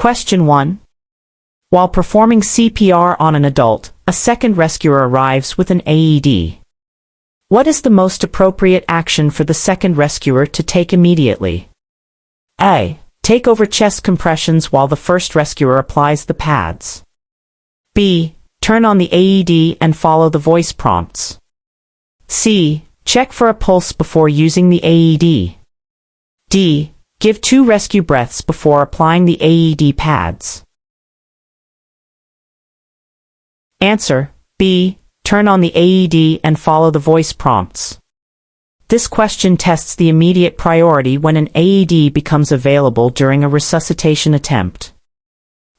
Question 1. While performing CPR on an adult, a second rescuer arrives with an AED. What is the most appropriate action for the second rescuer to take immediately? A. Take over chest compressions while the first rescuer applies the pads. B. Turn on the AED and follow the voice prompts. C. Check for a pulse before using the AED. D. Give 2 rescue breaths before applying the AED pads. Answer: B. Turn on the AED and follow the voice prompts. This question tests the immediate priority when an AED becomes available during a resuscitation attempt.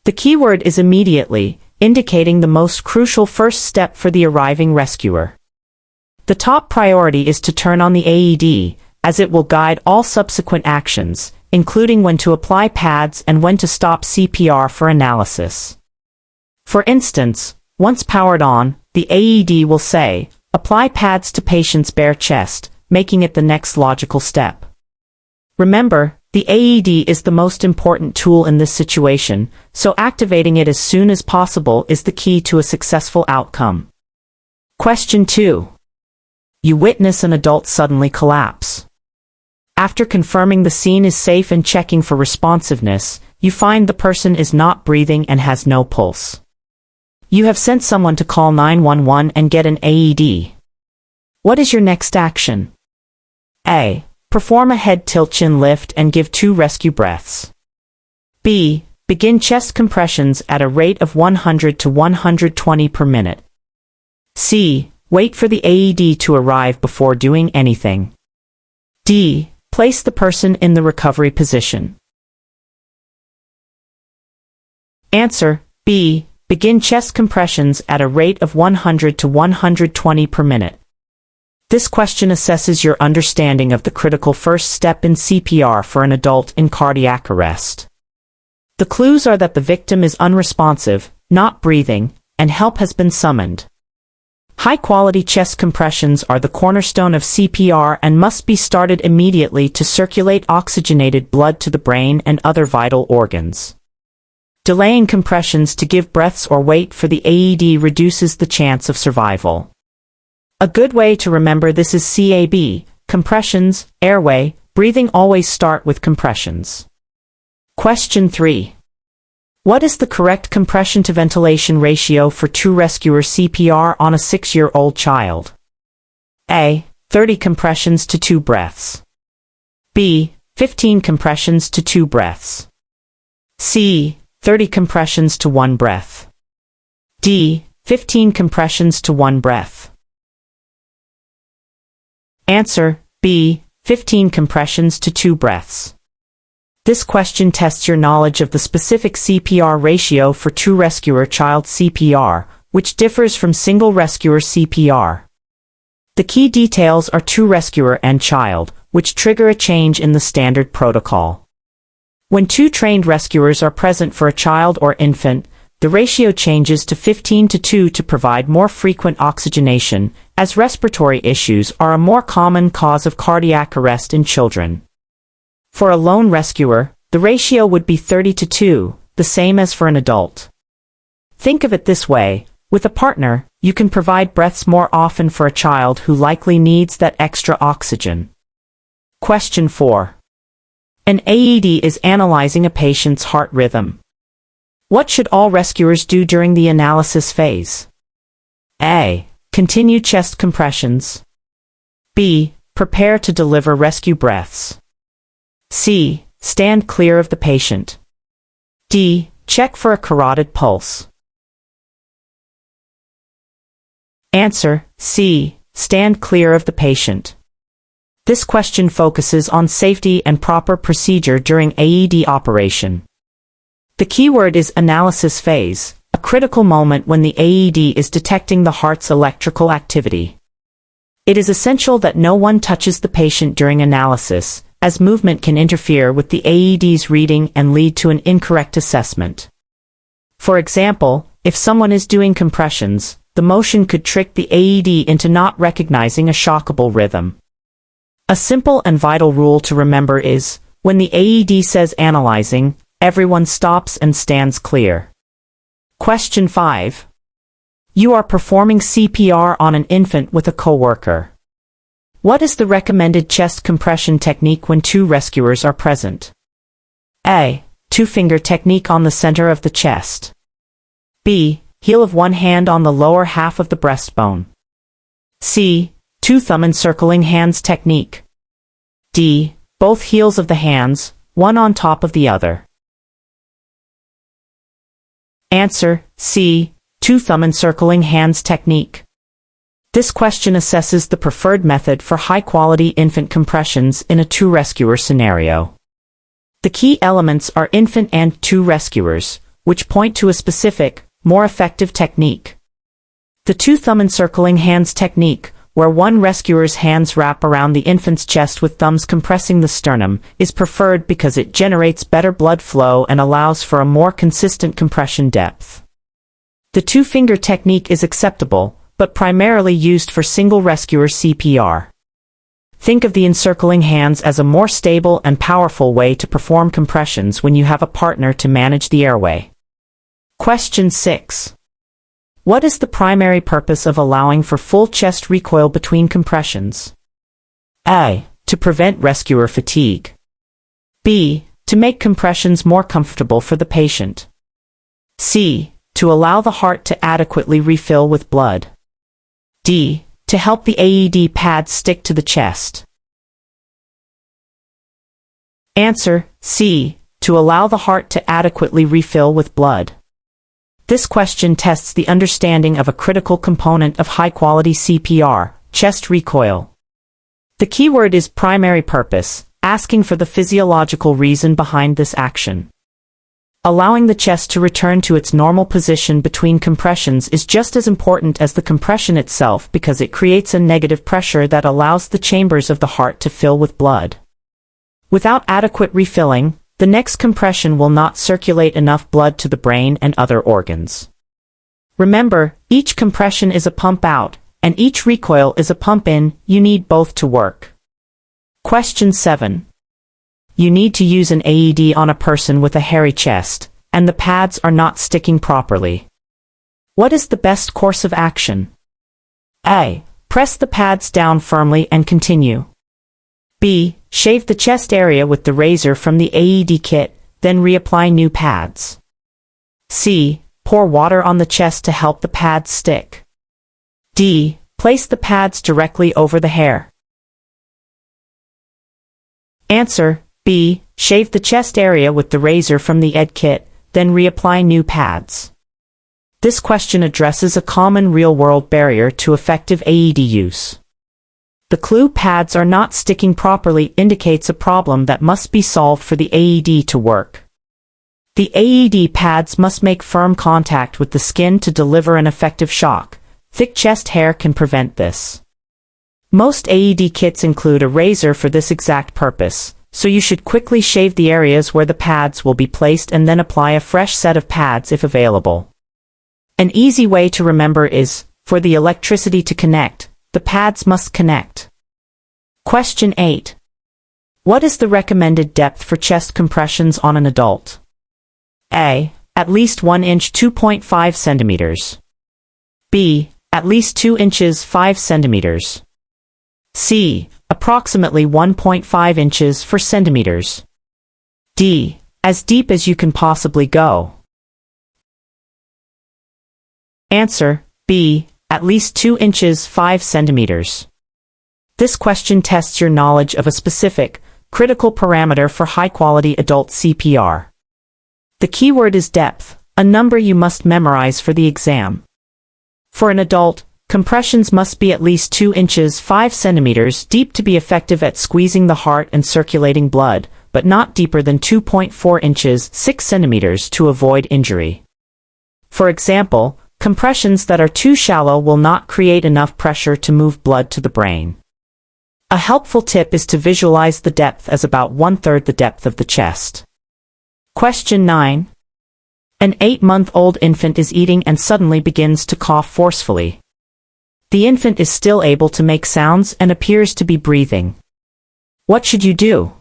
The keyword is immediately, indicating the most crucial first step for the arriving rescuer. The top priority is to turn on the AED, as it will guide all subsequent actions, including when to apply pads and when to stop CPR for analysis. For instance, once powered on, the AED will say, "Apply pads to patient's bare chest," making it the next logical step. Remember, the AED is the most important tool in this situation, so activating it as soon as possible is the key to a successful outcome. Question 2. You witness an adult suddenly collapse. After confirming the scene is safe and checking for responsiveness, you find the person is not breathing and has no pulse. You have sent someone to call 911 and get an AED. What is your next action? A. Perform a head tilt chin lift and give 2 rescue breaths. B. Begin chest compressions at a rate of 100 to 120 per minute. C. Wait for the AED to arrive before doing anything. D. Place the person in the recovery position. Answer: B. Begin chest compressions at a rate of 100 to 120 per minute. This question assesses your understanding of the critical first step in CPR for an adult in cardiac arrest. The clues are that the victim is unresponsive, not breathing, and help has been summoned. High-quality chest compressions are the cornerstone of CPR and must be started immediately to circulate oxygenated blood to the brain and other vital organs. Delaying compressions to give breaths or wait for the AED reduces the chance of survival. A good way to remember this is CAB, compressions, airway, breathing. Always start with compressions. Question 3. What is the correct compression to ventilation ratio for true rescuer CPR on a 6-year-old child? A. 30 compressions to 2 breaths. B. 15 compressions to 2 breaths. C. 30 compressions to 1 breath. D. 15 compressions to 1 breath. Answer: B. 15 compressions to 2 breaths. This question tests your knowledge of the specific CPR ratio for true rescuer child CPR, which differs from single rescuer CPR. The key details are true rescuer and child, which trigger a change in the standard protocol. When 2 trained rescuers are present for a child or infant, the ratio changes to 15 to 2 to provide more frequent oxygenation, as respiratory issues are a more common cause of cardiac arrest in children. For a lone rescuer, the ratio would be 30 to 2, the same as for an adult. Think of it this way: with a partner, you can provide breaths more often for a child who likely needs that extra oxygen. Question 4. An AED is analyzing a patient's heart rhythm. What should all rescuers do during the analysis phase? A. Continue chest compressions. B. Prepare to deliver rescue breaths. C. Stand clear of the patient. D. Check for a carotid pulse. Answer: C. Stand clear of the patient. This question focuses on safety and proper procedure during AED operation. The keyword is analysis phase, a critical moment when the AED is detecting the heart's electrical activity. It is essential that no one touches the patient during analysis, as movement can interfere with the AED's reading and lead to an incorrect assessment. For example, if someone is doing compressions, the motion could trick the AED into not recognizing a shockable rhythm. A simple and vital rule to remember is, when the AED says analyzing, Everyone stops and stands clear. Question 5. You are performing CPR on an infant with a coworker. What is the recommended chest compression technique when two rescuers are present? A. Two-finger technique on the center of the chest. B. Heel of one hand on the lower half of the breastbone. C. Two-thumb encircling hands technique. D. Both heels of the hands, one on top of the other. Answer: C. Two-thumb encircling hands technique. This question assesses the preferred method for high-quality infant compressions in a two-rescuer scenario. The key elements are infant and two rescuers, which point to a specific, more effective technique. The two-thumb encircling hands technique, where one rescuer's hands wrap around the infant's chest with thumbs compressing the sternum, is preferred because it generates better blood flow and allows for a more consistent compression depth. The two-finger technique is acceptable, but primarily used for single rescuer CPR. Think of the encircling hands as a more stable and powerful way to perform compressions when you have a partner to manage the airway. Question 6. What is the primary purpose of allowing for full chest recoil between compressions? A. To prevent rescuer fatigue. B. To make compressions more comfortable for the patient. C. To allow the heart to adequately refill with blood. D. To help the AED pads stick to the chest. Answer: C. To allow the heart to adequately refill with blood. This question tests the understanding of a critical component of high-quality CPR, chest recoil. The keyword is primary purpose, asking for the physiological reason behind this action. Allowing the chest to return to its normal position between compressions is just as important as the compression itself because it creates a negative pressure that allows the chambers of the heart to fill with blood. Without adequate refilling, the next compression will not circulate enough blood to the brain and other organs. Remember, each compression is a pump out, and each recoil is a pump in. You need both to work. Question 7. You need to use an AED on a person with a hairy chest, and the pads are not sticking properly. What is the best course of action? A. Press the pads down firmly and continue. B. Shave the chest area with the razor from the AED kit, then reapply new pads. C. Pour water on the chest to help the pads stick. D. Place the pads directly over the hair. Answer: B. Shave the chest area with the razor from the AED kit, then reapply new pads. This question addresses a common real-world barrier to effective AED use. The clue "pads are not sticking properly" indicates a problem that must be solved for the AED to work. The AED pads must make firm contact with the skin to deliver an effective shock. Thick chest hair can prevent this. Most AED kits include a razor for this exact purpose, so you should quickly shave the areas where the pads will be placed and then apply a fresh set of pads if available. An easy way to remember is, for the electricity to connect, the pads must connect. Question 8. What is the recommended depth for chest compressions on an adult? A. At least 1 inch 2.5 centimeters. B. At least 2 inches 5 centimeters. C. Approximately 1.5 inches 4 centimeters. D. As deep as you can possibly go. Answer: B. At least 2 inches 5 centimeters. This question tests your knowledge of a specific, critical parameter for high-quality adult CPR. The keyword is depth, a number you must memorize for the exam. For an adult, compressions must be at least 2 inches 5 centimeters deep to be effective at squeezing the heart and circulating blood, but not deeper than 2.4 inches 6 centimeters to avoid injury. For example, compressions that are too shallow will not create enough pressure to move blood to the brain. A helpful tip is to visualize the depth as about 1/3 the depth of the chest. Question 9. An 8-month-old infant is eating and suddenly begins to cough forcefully. The infant is still able to make sounds and appears to be breathing. What should you do?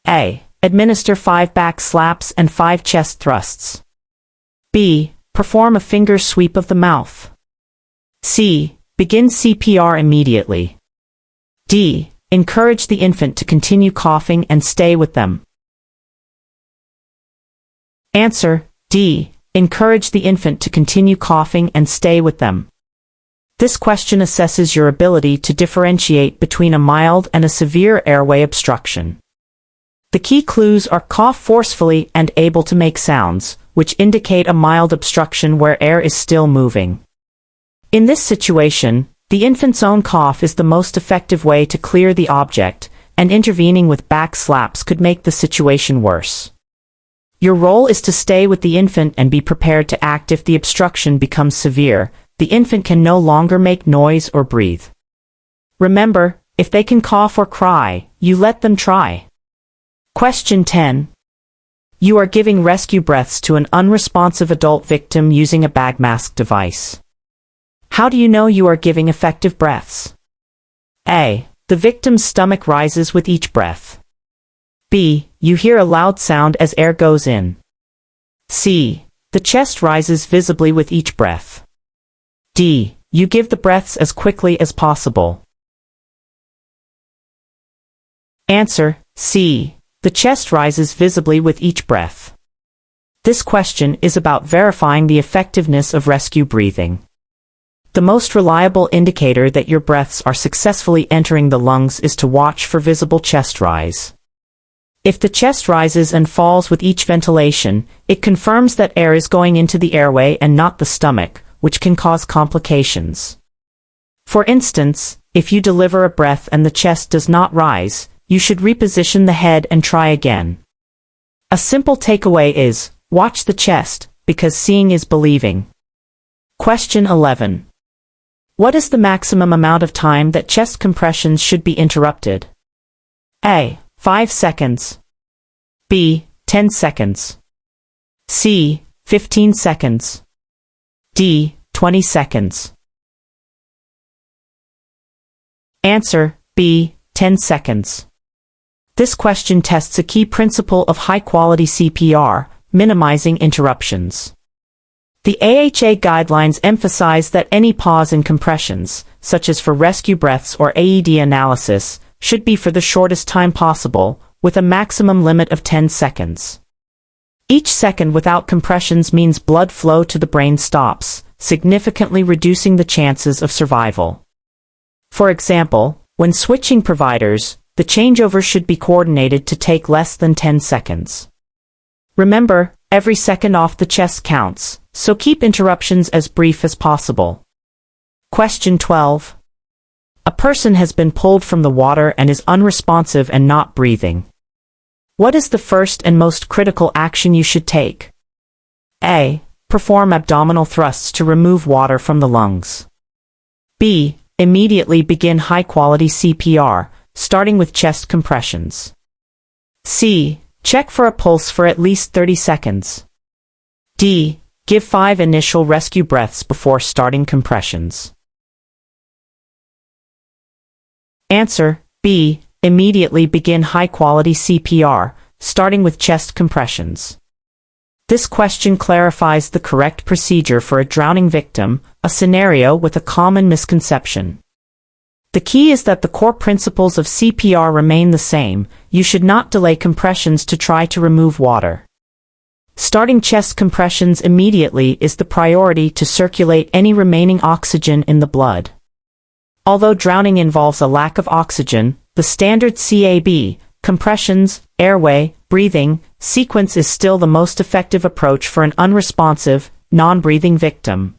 A. Administer 5 back slaps and 5 chest thrusts. B. Perform a finger sweep of the mouth. C. Begin CPR immediately. D. Encourage the infant to continue coughing and stay with them. Answer: D. Encourage the infant to continue coughing and stay with them. This question assesses your ability to differentiate between a mild and a severe airway obstruction. The key clues are cough forcefully and able to make sounds, which indicate a mild obstruction where air is still moving. In this situation, the infant's own cough is the most effective way to clear the object, and intervening with back slaps could make the situation worse. Your role is to stay with the infant and be prepared to act if the obstruction becomes severe. The infant can no longer make noise or breathe. Remember, if they can cough or cry, you let them try. Question 10. You are giving rescue breaths to an unresponsive adult victim using a bag mask device. How do you know you are giving effective breaths? A. The victim's stomach rises with each breath. B. You hear a loud sound as air goes in. C. The chest rises visibly with each breath. D. You give the breaths as quickly as possible. Answer: C. The chest rises visibly with each breath. This question is about verifying the effectiveness of rescue breathing. The most reliable indicator that your breaths are successfully entering the lungs is to watch for visible chest rise. If the chest rises and falls with each ventilation, it confirms that air is going into the airway and not the stomach, which can cause complications. For instance, if you deliver a breath and the chest does not rise, you should reposition the head and try again. A simple takeaway is, watch the chest, because seeing is believing. Question 11. What is the maximum amount of time that chest compressions should be interrupted? A. 5 seconds. B. 10 seconds. C. 15 seconds. D. 20 seconds. Answer: B. 10 seconds. This question tests a key principle of high-quality CPR, minimizing interruptions. The AHA guidelines emphasize that any pause in compressions, such as for rescue breaths or AED analysis, should be for the shortest time possible, with a maximum limit of 10 seconds. Each second without compressions means blood flow to the brain stops, significantly reducing the chances of survival. For example, when switching providers, the changeover should be coordinated to take less than 10 seconds. Remember, every second off the chest counts, so keep interruptions as brief as possible. Question 12. A person has been pulled from the water and is unresponsive and not breathing. What is the first and most critical action you should take? A. Perform abdominal thrusts to remove water from the lungs. B. Immediately begin high-quality CPR, starting with chest compressions. C. Check for a pulse for at least 30 seconds. D. Give 5 initial rescue breaths before starting compressions. Answer: B. Immediately begin high-quality CPR, starting with chest compressions. This question clarifies the correct procedure for a drowning victim, a scenario with a common misconception. The key is that the core principles of CPR remain the same. You should not delay compressions to try to remove water. Starting chest compressions immediately is the priority to circulate any remaining oxygen in the blood. Although drowning involves a lack of oxygen, the standard CAB, compressions, airway, breathing, sequence is still the most effective approach for an unresponsive, non-breathing victim.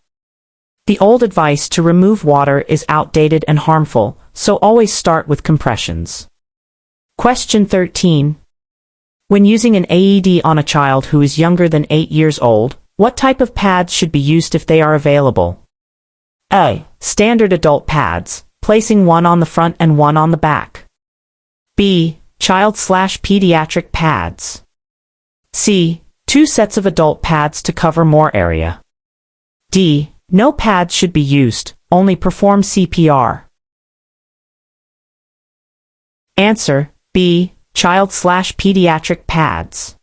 The old advice to remove water is outdated and harmful, so always start with compressions. Question 13. When using an AED on a child who is younger than 8 years old, what type of pads should be used if they are available? A. Standard adult pads, placing one on the front and one on the back. B. Child/pediatric pads. C. 2 sets of adult pads to cover more area. D. No pads should be used, only perform CPR. Answer: B. child/pediatric pads.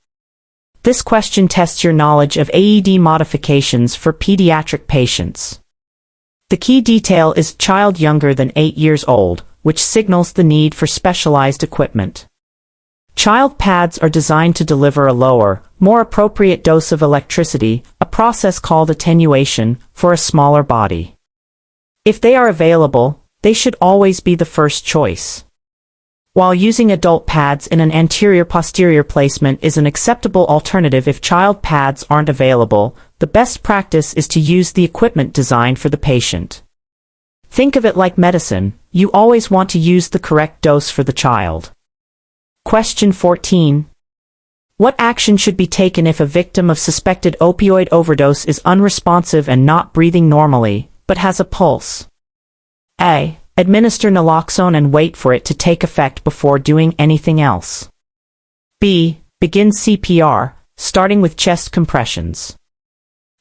This question tests your knowledge of AED modifications for pediatric patients. The key detail is child younger than 8 years old, which signals the need for specialized equipment. Child pads are designed to deliver a lower, more appropriate dose of electricity, a process called attenuation, for a smaller body. If they are available, they should always be the first choice. While using adult pads in an anterior-posterior placement is an acceptable alternative if child pads aren't available, the best practice is to use the equipment designed for the patient. Think of it like medicine, you always want to use the correct dose for the child. Question 14. What action should be taken if a victim of suspected opioid overdose is unresponsive and not breathing normally, but has a pulse? A. Administer naloxone and wait for it to take effect before doing anything else. B. Begin CPR, starting with chest compressions.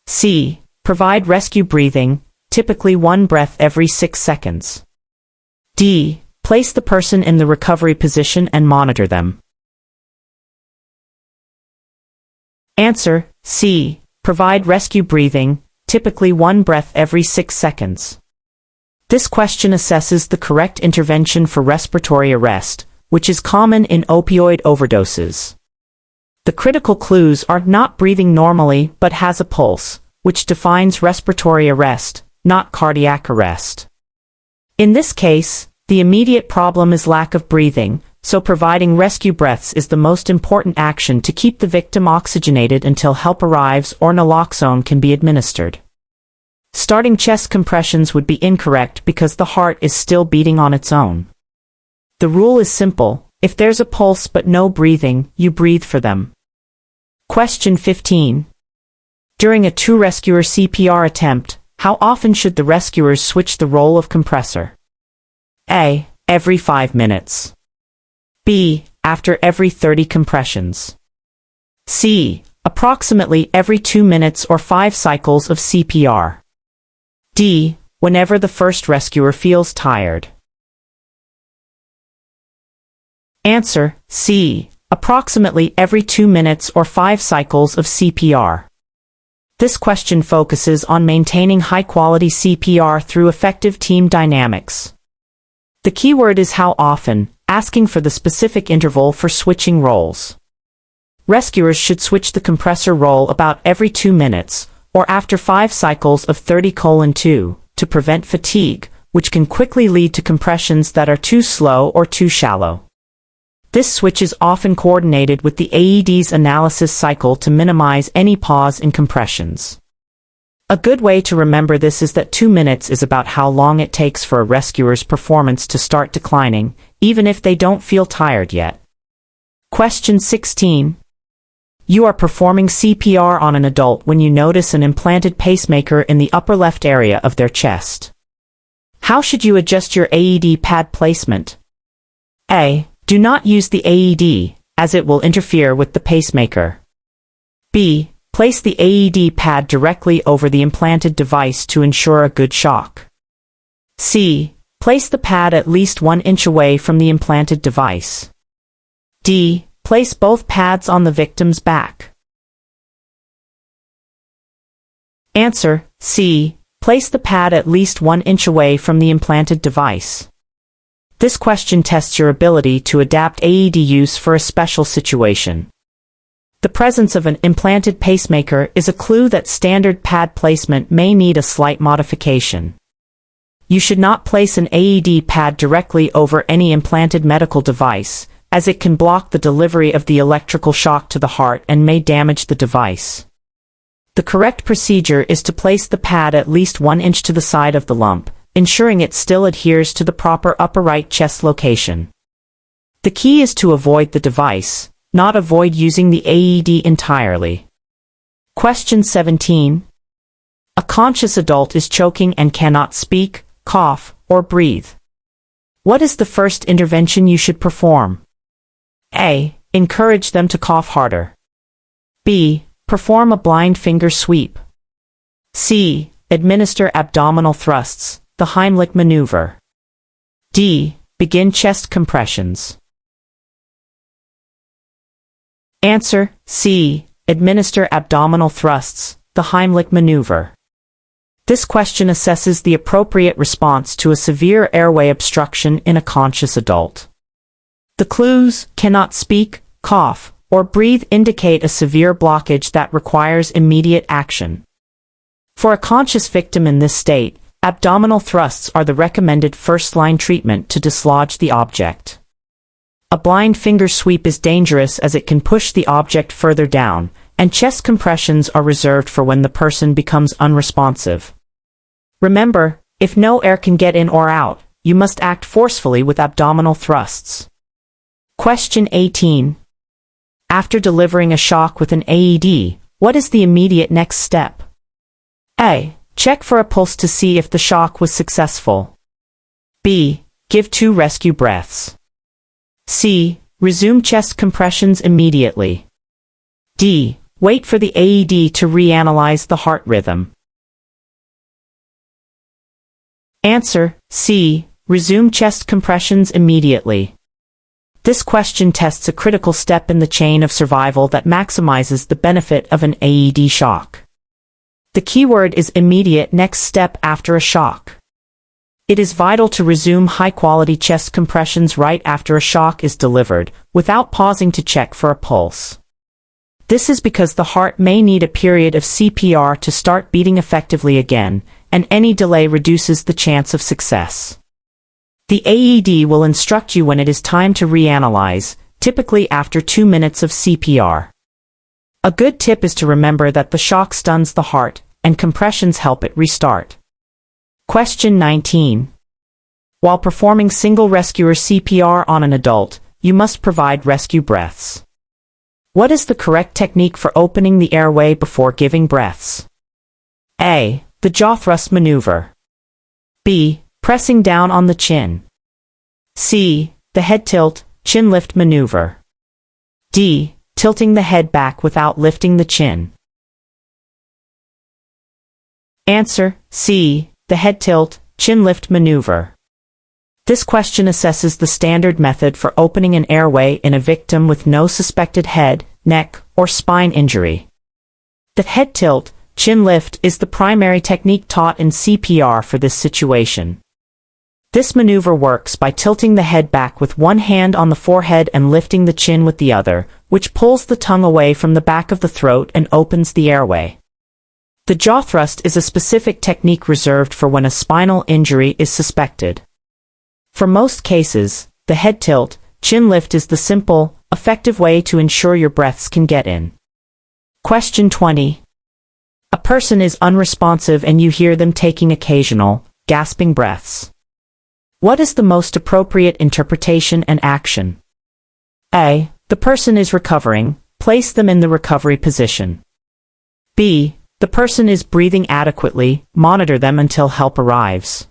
C. Provide rescue breathing, typically 1 breath every 6 seconds. D. Place the person in the recovery position and monitor them. Answer: C. Provide rescue breathing, typically 1 breath every 6 seconds. This question assesses the correct intervention for respiratory arrest, which is common in opioid overdoses. The critical clues are not breathing normally but has a pulse, which defines respiratory arrest, not cardiac arrest. In this case, the immediate problem is lack of breathing, so providing rescue breaths is the most important action to keep the victim oxygenated until help arrives or naloxone can be administered. Starting chest compressions would be incorrect because the heart is still beating on its own. The rule is simple: if there's a pulse but no breathing, you breathe for them. Question 15. During a true rescuer CPR attempt, how often should the rescuers switch the role of compressor? A. Every 5 minutes. B. After every 30 compressions. C. Approximately every 2 minutes or 5 cycles of CPR. D. Whenever the first rescuer feels tired. Answer: C. Approximately every 2 minutes or 5 cycles of CPR. This question focuses on maintaining high-quality CPR through effective team dynamics. The key word is how often, asking for the specific interval for switching roles. Rescuers should switch the compressor role about every 2 minutes, or after 5 cycles of 30:2, to prevent fatigue, which can quickly lead to compressions that are too slow or too shallow. This switch is often coordinated with the AED's analysis cycle to minimize any pause in compressions. A good way to remember this is that 2 minutes is about how long it takes for a rescuer's performance to start declining, even if they don't feel tired yet. Question 16. You are performing CPR on an adult when you notice an implanted pacemaker in the upper left area of their chest. How should you adjust your AED pad placement? A. Do not use the AED, as it will interfere with the pacemaker. B. Place the AED pad directly over the implanted device to ensure a good shock. C. Place the pad at least 1 inch away from the implanted device. D. Place both pads on the victim's back. Answer: C. Place the pad at least 1 inch away from the implanted device. This question tests your ability to adapt AED use for a special situation. The presence of an implanted pacemaker is a clue that standard pad placement may need a slight modification. You should not place an AED pad directly over any implanted medical device, as it can block the delivery of the electrical shock to the heart and may damage the device. The correct procedure is to place the pad at least 1 inch to the side of the lump, ensuring it still adheres to the proper upper right chest location. The key is to avoid the device, not avoid using the AED entirely. Question 17. A conscious adult is choking and cannot speak, cough, or breathe. What is the first intervention you should perform? A. Encourage them to cough harder. B. Perform a blind finger sweep. C. Administer abdominal thrusts, the Heimlich maneuver. D. Begin chest compressions. Answer C. Administer abdominal thrusts, the Heimlich maneuver. This question assesses the appropriate response to a severe airway obstruction in a conscious adult. The clues, cannot speak, cough, or breathe, indicate a severe blockage that requires immediate action. For a conscious victim in this state, abdominal thrusts are the recommended first-line treatment to dislodge the object. A blind finger sweep is dangerous as it can push the object further down, and chest compressions are reserved for when the person becomes unresponsive. Remember, if no air can get in or out, you must act forcefully with abdominal thrusts. Question 18. After delivering a shock with an AED, what is the immediate next step? A. Check for a pulse to see if the shock was successful. B. Give 2 rescue breaths. C. Resume chest compressions immediately. D. Wait for the AED to reanalyze the heart rhythm. Answer C. Resume chest compressions immediately. This question tests a critical step in the chain of survival that maximizes the benefit of an AED shock. The keyword is immediate next step after a shock. It is vital to resume high-quality chest compressions right after a shock is delivered, without pausing to check for a pulse. This is because the heart may need a period of CPR to start beating effectively again, and any delay reduces the chance of success. The AED will instruct you when it is time to reanalyze, typically after 2 minutes of CPR. A good tip is to remember that the shock stuns the heart, and compressions help it restart. Question 19. While performing single rescuer CPR on an adult, you must provide rescue breaths. What is the correct technique for opening the airway before giving breaths? A. The jaw thrust maneuver. B. Pressing down on the chin. C. The head tilt, chin lift maneuver. D. Tilting the head back without lifting the chin. Answer C. The head tilt, chin lift maneuver. This question assesses the standard method for opening an airway in a victim with no suspected head, neck, or spine injury. The head tilt, chin lift is the primary technique taught in CPR for this situation. This maneuver works by tilting the head back with one hand on the forehead and lifting the chin with the other, which pulls the tongue away from the back of the throat and opens the airway. The jaw thrust is a specific technique reserved for when a spinal injury is suspected. For most cases, the head tilt, chin lift is the simple, effective way to ensure your breaths can get in. Question 20. A person is unresponsive and you hear them taking occasional, gasping breaths. What is the most appropriate interpretation and action? A. The person is recovering, place them in the recovery position. B. The person is breathing adequately, monitor them until help arrives.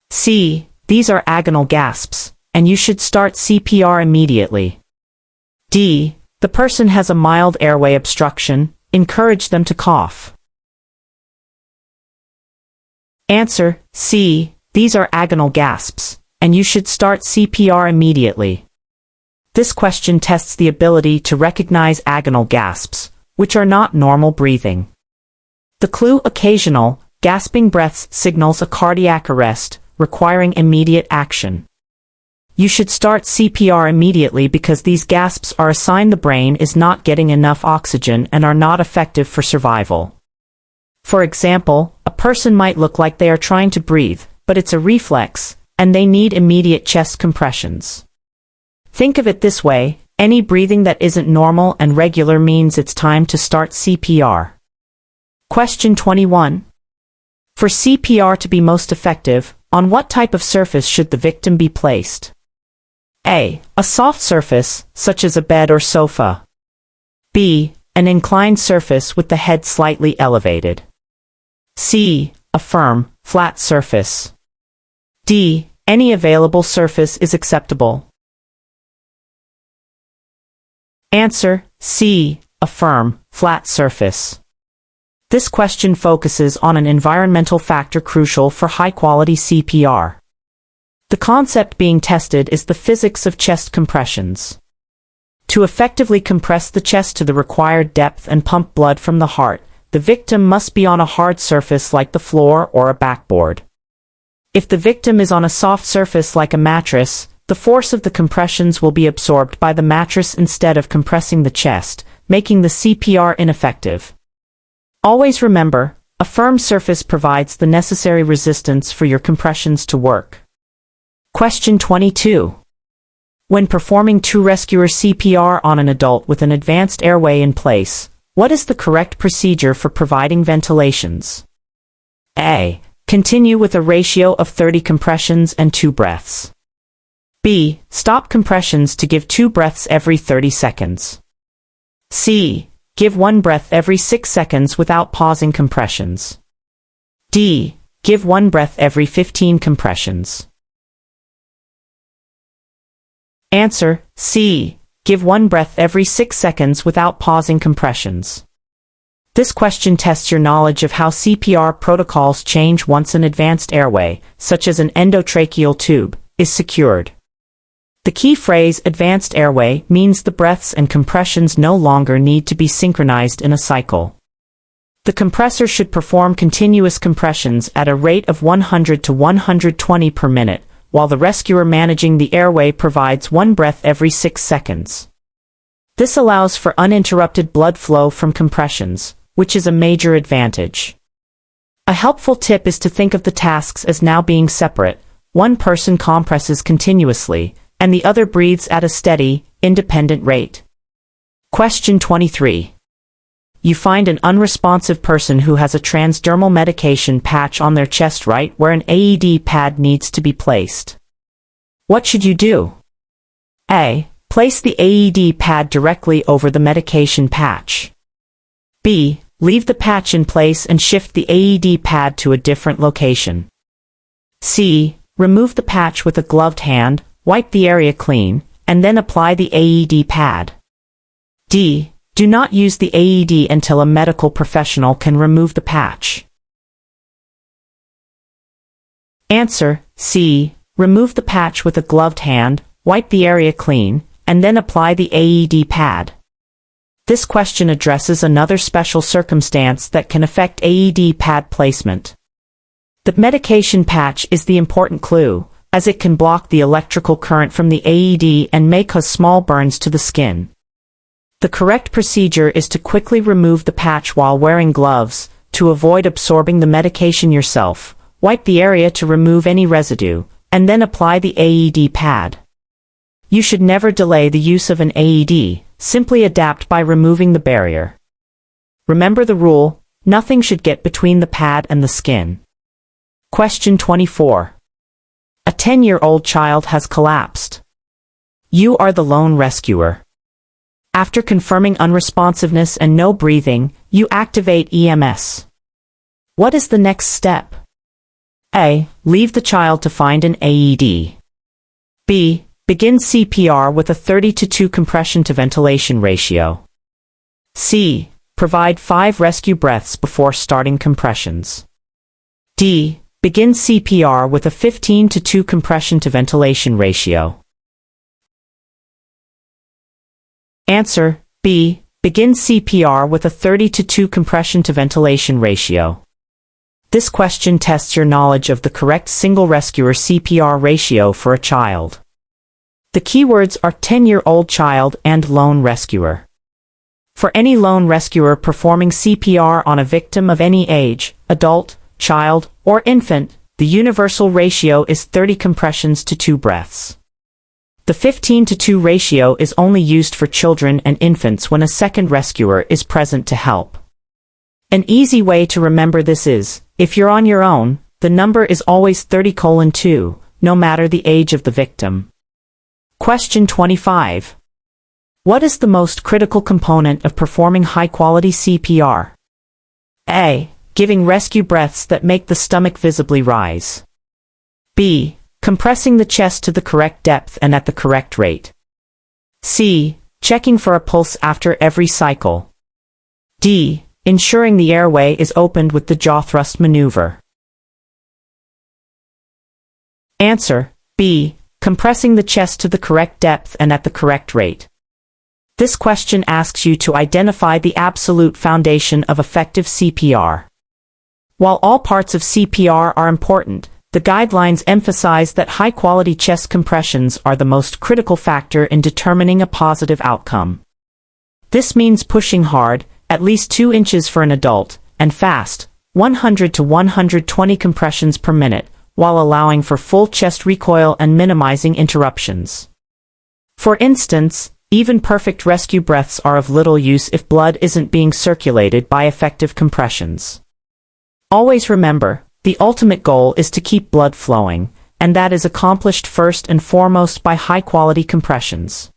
C. These are agonal gasps, and you should start CPR immediately. D. The person has a mild airway obstruction, encourage them to cough. Answer C. These are agonal gasps, and you should start CPR immediately. This question tests the ability to recognize agonal gasps, which are not normal breathing. The clue occasional, gasping breaths signals a cardiac arrest, requiring immediate action. You should start CPR immediately because these gasps are a sign the brain is not getting enough oxygen and are not effective for survival. For example, a person might look like they are trying to breathe, but it's a reflex, and they need immediate chest compressions. Think of it this way, any breathing that isn't normal and regular means it's time to start CPR. Question 21. For CPR to be most effective, on what type of surface should the victim be placed? A. A soft surface, such as a bed or sofa. B. An inclined surface with the head slightly elevated. C. A firm, flat surface. D. Any available surface is acceptable. Answer C. A firm, flat surface. This question focuses on an environmental factor crucial for high-quality CPR. The concept being tested is the physics of chest compressions. To effectively compress the chest to the required depth and pump blood from the heart, the victim must be on a hard surface like the floor or a backboard. If the victim is on a soft surface like a mattress, the force of the compressions will be absorbed by the mattress instead of compressing the chest, making the CPR ineffective. Always remember, a firm surface provides the necessary resistance for your compressions to work. Question 22. When performing true rescuer CPR on an adult with an advanced airway in place, what is the correct procedure for providing ventilations? A. Continue with a ratio of 30 compressions and 2 breaths. B. Stop compressions to give 2 breaths every 30 seconds. C. Give 1 breath every 6 seconds without pausing compressions. D. Give 1 breath every 15 compressions. Answer: C. Give 1 breath every 6 seconds without pausing compressions. This question tests your knowledge of how CPR protocols change once an advanced airway, such as an endotracheal tube, is secured. The key phrase advanced airway means the breaths and compressions no longer need to be synchronized in a cycle. The compressor should perform continuous compressions at a rate of 100 to 120 per minute, while the rescuer managing the airway provides 1 breath every 6 seconds. This allows for uninterrupted blood flow from compressions, which is a major advantage. A helpful tip is to think of the tasks as now being separate. One person compresses continuously, and the other breathes at a steady, independent rate. Question 23. You find an unresponsive person who has a transdermal medication patch on their chest right where an AED pad needs to be placed. What should you do? A. Place the AED pad directly over the medication patch. B. Leave the patch in place and shift the AED pad to a different location. C. Remove the patch with a gloved hand, wipe the area clean, and then apply the AED pad. D. Do not use the AED until a medical professional can remove the patch. Answer: C. Remove the patch with a gloved hand, wipe the area clean, and then apply the AED pad. This question addresses another special circumstance that can affect AED pad placement. The medication patch is the important clue, as it can block the electrical current from the AED and may cause small burns to the skin. The correct procedure is to quickly remove the patch while wearing gloves, to avoid absorbing the medication yourself, wipe the area to remove any residue, and then apply the AED pad. You should never delay the use of an AED, simply adapt by removing the barrier. Remember the rule: nothing should get between the pad and the skin. Question 24. A 10-year-old child has collapsed. You are the lone rescuer. After confirming unresponsiveness and no breathing, you activate EMS. What is the next step? A. Leave the child to find an AED. B. Begin CPR with a 30-to-2 compression to ventilation ratio. C. Provide 5 rescue breaths before starting compressions. D. Begin CPR with a 15-to-2 compression to ventilation ratio. Answer: B. Begin CPR with a 30-to-2 compression to ventilation ratio. This question tests your knowledge of the correct single rescuer CPR ratio for a child. The keywords are 10-year-old child and lone rescuer. For any lone rescuer performing CPR on a victim of any age, adult, child, or infant, the universal ratio is 30 compressions to 2 breaths. The 15-to-2 ratio is only used for children and infants when a second rescuer is present to help. An easy way to remember this is, if you're on your own, the number is always 30:2, no matter the age of the victim. Question 25. What is the most critical component of performing high-quality CPR? A. Giving rescue breaths that make the stomach visibly rise. B. Compressing the chest to the correct depth and at the correct rate. C. Checking for a pulse after every cycle. D. Ensuring the airway is opened with the jaw thrust maneuver. Answer: B. Compressing the chest to the correct depth and at the correct rate. This question asks you to identify the absolute foundation of effective CPR. While all parts of CPR are important, the guidelines emphasize that high-quality chest compressions are the most critical factor in determining a positive outcome. This means pushing hard, at least 2 inches for an adult, and fast, 100 to 120 compressions per minute, while allowing for full chest recoil and minimizing interruptions. For instance, even perfect rescue breaths are of little use if blood isn't being circulated by effective compressions. Always remember, the ultimate goal is to keep blood flowing, and that is accomplished first and foremost by high-quality compressions.